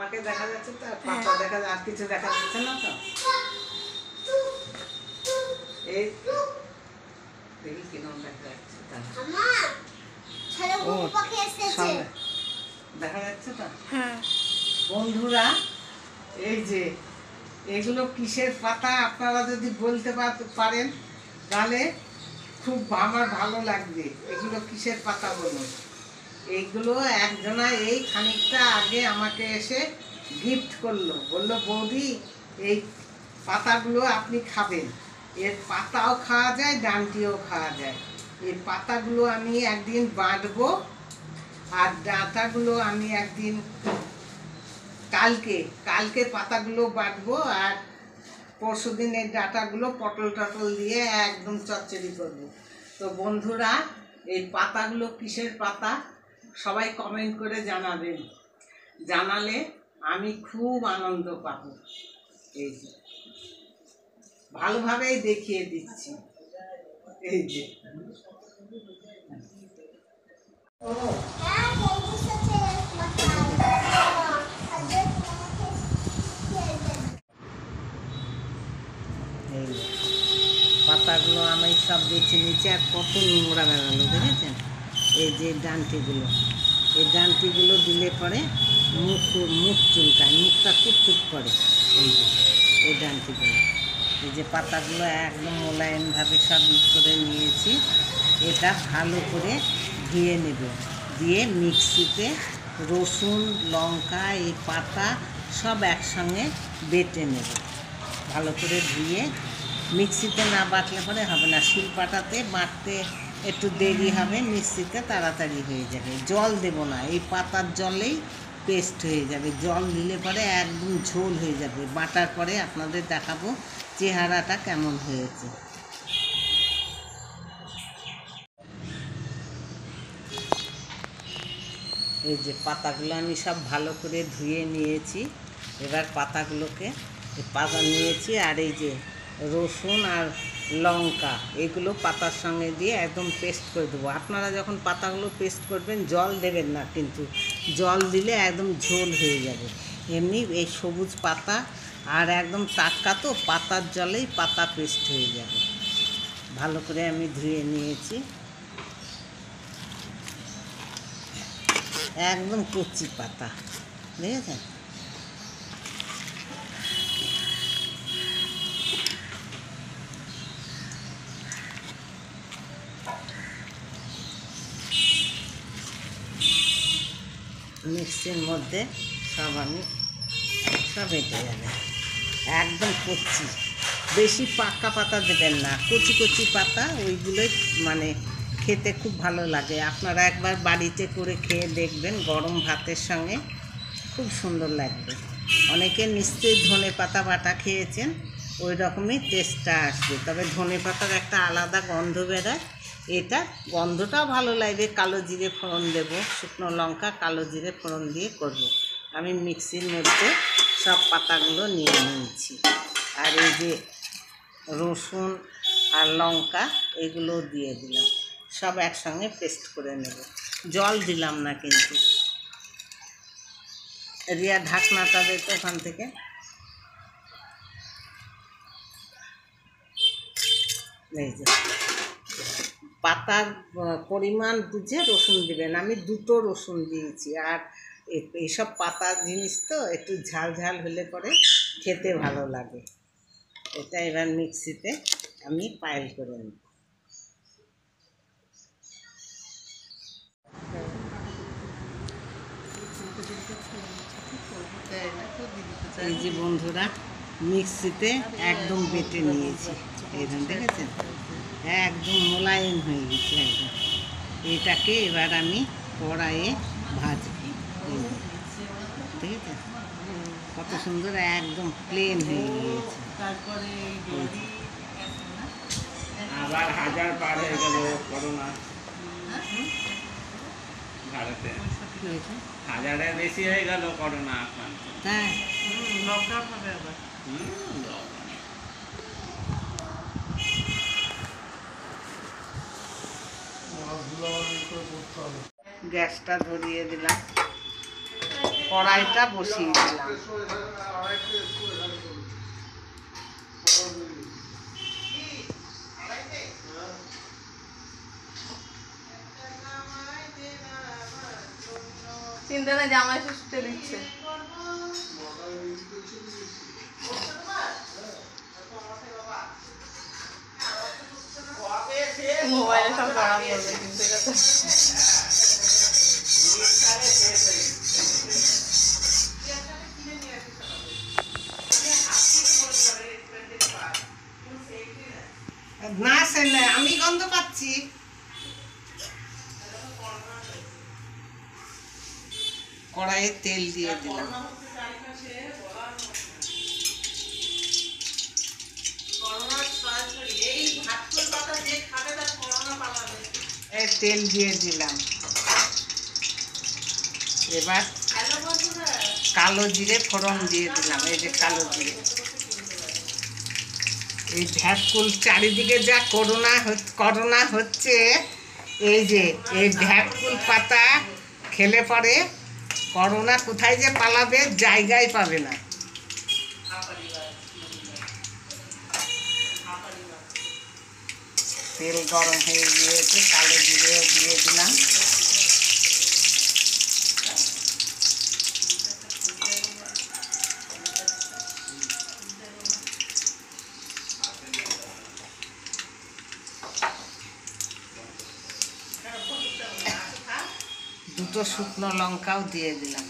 আমাকে দেখা যাচ্ছে তো, পাতা দেখা যাচ্ছে, আর কিছু দেখা যাচ্ছে না তো। এই দেখি কিরকম দেখা যাচ্ছে দেখা যাচ্ছে তো। বন্ধুরা, এই যে এগুলো কিসের পাতা আপনারা যদি বলতে পারেন তাহলে খুব আমার ভালো লাগবে। এগুলো কিসের পাতা বলুন? এইগুলো একজনা এই খানিকটা আগে আমাকে এসে গিফট করলো, বললো বৌদি এই পাতাগুলো আপনি খাবেন। এর পাতাও খাওয়া যায়, ডাঁটিও খাওয়া যায়। এই পাতাগুলো আমি একদিন বাঁটবো, আর ডাঁটাগুলো আমি একদিন কালকে পাতাগুলো বাঁটবো, আর পরশুদিন এই ডাঁটাগুলো পটল টটল দিয়ে একদম চচ্চড়ি করবো। তো বন্ধুরা, এই পাতাগুলো কিসের পাতা সবাই কমেন্ট করে জানাবেন। জানালে আমি খুব আনন্দ পাবো। এই যে ভালোভাবেই দেখিয়ে দিচ্ছি। এই যে পাতাগুলো আমি সব বেছে নিচ্ছি, আর কত নোংরা বেড়ালো দেখেছেন? এই যে ডাঁটিগুলো, এই ডাঁটিগুলো দিলে পরে মুখ চুলকায়, মুখটা কুটকুট করে। এই যে এই ডাঁটিগুলো, এই যে পাতাগুলো একদম মোলায়েমভাবে সব করে নিয়েছি। এটা ভালো করে ধুয়ে নেব, দিয়ে মিক্সিতে রসুন লঙ্কা এই পাতা সব একসঙ্গে বেটে নেব। ভালো করে ধুয়ে, মিক্সিতে না বাটলে পরে হবে না, শিলপাটাতে বাটতে একটু দেরি হবে, মিক্সিতে তাড়াতাড়ি হয়ে যাবে। জল দেব না, এই পাতার জলেই পেস্ট হয়ে যাবে। জল দিলে পরে একদম ঝোল হয়ে যাবে। বাটার পরে আপনাদের দেখাবো চেহারাটা কেমন হয়েছে। এই যে পাতাগুলো আমি সব ভালো করে ধুয়ে নিয়েছি। এবার পাতাগুলোকে পাতা নিয়েছি, আর এই যে রসুন আর লঙ্কা এগুলো পাতার সঙ্গে দিয়ে একদম পেস্ট করে দেবো। আপনারা যখন পাতাগুলো পেস্ট করবেন জল দেবেন না, কিন্তু জল দিলে একদম ঝোল হয়ে যাবে। এমনি এই সবুজ পাতা আর একদম টাটকা, তো পাতার জলেই পাতা পেস্ট হয়ে যাবে। ভালো করে আমি ধুয়ে নিয়েছি, একদম কচি পাতা, দেখেছেন? মিক্সির মধ্যে সব আমি সব বেটে যাবে, একদম কচি, বেশি পাকা পাতা দেবেন না, কচি কচি পাতা, ওইগুলোই মানে খেতে খুব ভালো লাগে। আপনারা একবার বাড়িতে করে খেয়ে দেখবেন, গরম ভাতের সঙ্গে খুব সুন্দর লাগবে। অনেকে নিশ্চয়ই ধনে পাতা বাটা খেয়েছেন, ওই রকমই টেস্টটা আসবে, তবে ধনে পাতার একটা আলাদা গন্ধ বেরোয়। এটা গন্ধটাও ভালো লাগবে। কালো জিরে ফোড়ন দেব, শুকনো লঙ্কা কালো জিরে ফোড়ন দিয়ে করব। আমি মিক্সির মধ্যে সব পাতাগুলো নিয়ে নিয়েছি, আর এই যে রসুন আর লঙ্কা এগুলো দিয়ে দিলাম, সব একসঙ্গে পেস্ট করে নেব। জল দিলাম না কিন্তু। রিয়া ঢাকনাটা দিত ওখান থেকে। এই যে পাতার পরিমাণ বুঝে রসুন দিবেন। আমি 2টো রসুন দিয়েছি, আর এইসব পাতার জিনিস তো একটু ঝাল ঝাল হলে পরে খেতে ভালো লাগে। এটা এবার মিক্সিতে আমি পাইল করে নেব। এই যে বন্ধুরা, মিক্সিতে একদম বেটে নিয়েছি, এইরকম দেখেছেন, একদম মোলায়েম হয়ে গেছে একদম। এটাকে এবার আমি কড়াইয়ে ভাজবো, ঠিক আছে? কত সুন্দর একদম প্লেন হয়ে গিয়েছে। তারপরে আবার 1000 পার হয়ে গেল করোনা ভারতে, 1000-এর বেশি হয়ে গেল করোনা আক্রান্ত। তাই লকডাউন হবে আবার। গ্যাসটা ধরিয়ে দিলাম। কড়াইটা বসিয়ে দিলাম। চিন্তা নাই, জামাই ষষ্ঠীতে দিচ্ছে। মোবাইলে সব ধরা পড়বে কিন্তু এটা তো। না সে না, আমি গন্ধ পাচ্ছি। কড়াইয়ে তেল দিয়ে দিলাম। তেল দিয়ে দিলাম। এবার কালো জিরে ফোড়ন দিয়ে দিলাম। এই যে কালো জিরে। এই ভ্যাকুল চারিদিকে যা করোনা হচ্ছে, এই যে এই ভ্যাকুল পাতা খেলে পরে করোনা কোথায় যে পালাবে, জায়গায় পাবে না। তেল গরম হয়ে গিয়েছে, কালো জিরেও দিয়ে দিলাম। দুটো শুকনো লঙ্কাও দিয়ে দিলাম।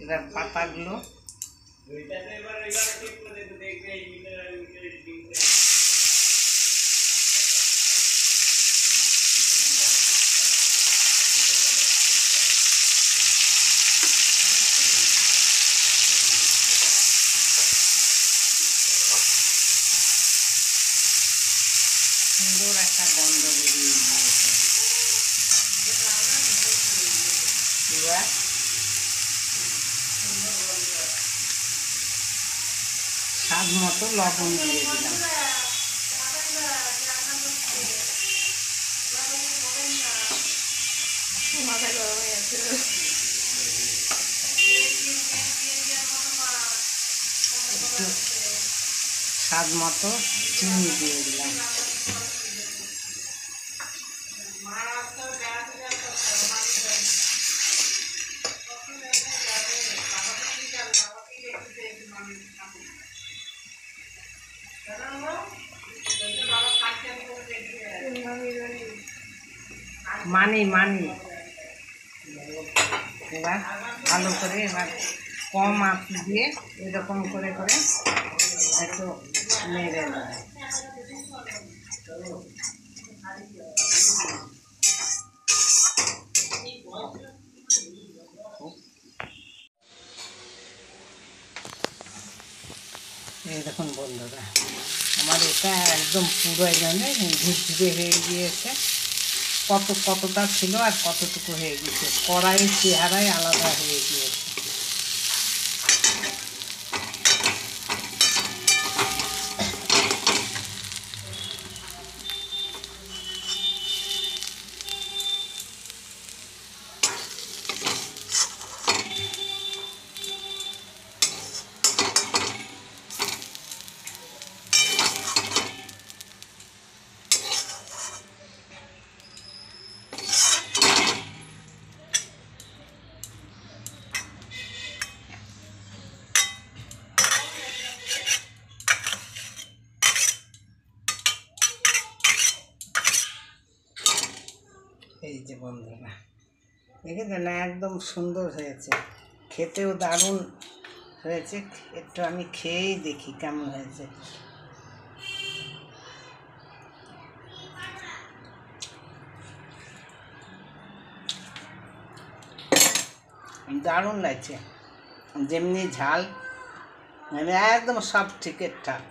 এবার পাতাগুলো সুন্দর একটা গন্ধ বেরিয়ে গিয়েছে। এবার স্বাদ মতো লবণ দিয়ে দিলাম। মাথা গরম হয়ে গেছে। একটু স্বাদ মতো চিনি দিয়ে দিলাম। মানি এবার ভালো করে এবার কম আঁচ দিয়ে এরকম করে করে একটু নেড়ে নেব। এই দেখুন বন্ধুরা, আমার এটা একদম পুরো এখানে ঝুরঝুরে হয়ে গিয়েছে। কতটা ছিল আর কতটুকু হয়ে গেছে, কড়াইয়ের চেহারাই আলাদা হয়ে গিয়েছে। এই যে বন্ধুরা, দেখেছেন একদম সুন্দর হয়েছে, খেতেও দারুণ হয়েছে। একটু আমি খেয়েই দেখি কেমন হয়েছে। দারুণ লাগছে, যেমনি ঝাল মানে একদম সব ঠিকঠাক,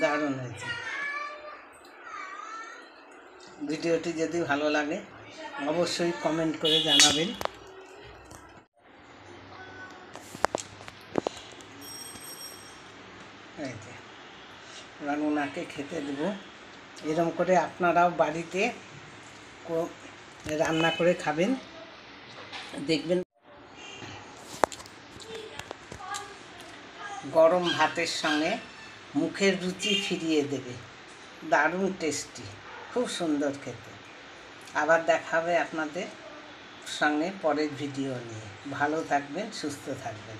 দারুণ হয়েছে। ভিডিওটি যদি ভালো লাগে অবশ্যই কমেন্ট করে জানাবেন। এই যে এবার বাচ্চাকে খেতে দেবো। এরকম করে আপনারাও বাড়িতে রান্না করে খাবেন, দেখবেন গরম ভাতের সঙ্গে মুখের রুচি ফিরিয়ে দেবে। দারুণ টেস্টি, খুব সুন্দর খেতে। আবার দেখা হবে আপনাদের সঙ্গে পরের ভিডিও নিয়ে। ভালো থাকবেন, সুস্থ থাকবেন।